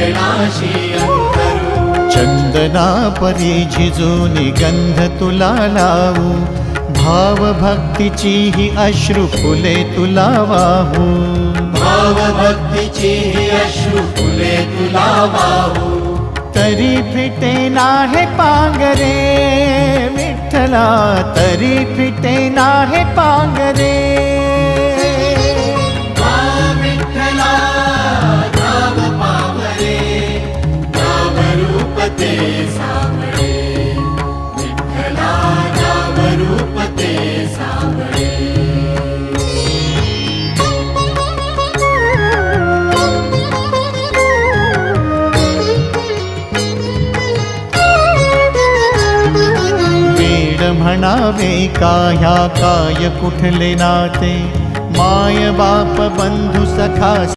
चरणाशी अंतरू। चंदना परी झिजूनी गंध तुला लावू, भाव भक्तीची ही अश्रु फुले तुला वाहू। भाव भक्तीची ही अश्रु फुले तुला वाहू। तरी फिटे नाहे पांगरे विठ्ठला, तरी फिटे नाहे पांगरे। विठ्ठला नाम पावरे, नाम रूप ते सावळे। विठ्ठला नाम रूप ते सावळे। म्हणावे काह्या काय कुठले नाते, माय बाप बंधु सखा